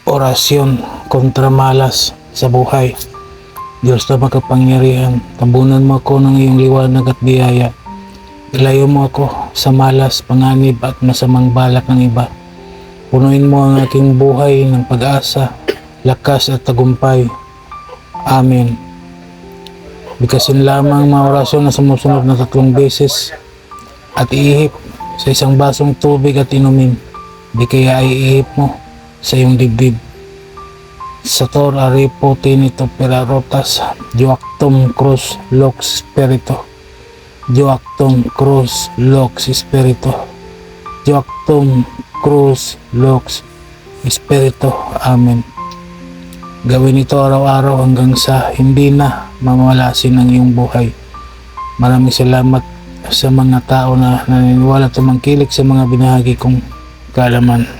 Orasyon kontra malas sa buhay. Diyos na makapangyarihan, tabunan mo ako ng iyong liwanag at biyaya. Ilayo mo ako sa malas, panganib at masamang balak ng iba. Punuin mo ang aking buhay ng pag-asa, lakas at tagumpay. Amen. Bigkasin lamang mga orasyon na sumusunod na 3 beses at iihip sa isang basong tubig at inumin. Di kaya ay iihip mo sa iyong dibdib. Sator aripo tinito perarotas, Joactum Cruz Lox Spirito. Joactum Cruz Lox Spirito. Joactum Cruz Lox Spirito. Amen. Gawin ito araw-araw hanggang sa hindi na mamalasin ang iyong buhay. Maraming salamat sa mga tao na naniniwala at tumangkilik sa mga binahagi kong kaalaman.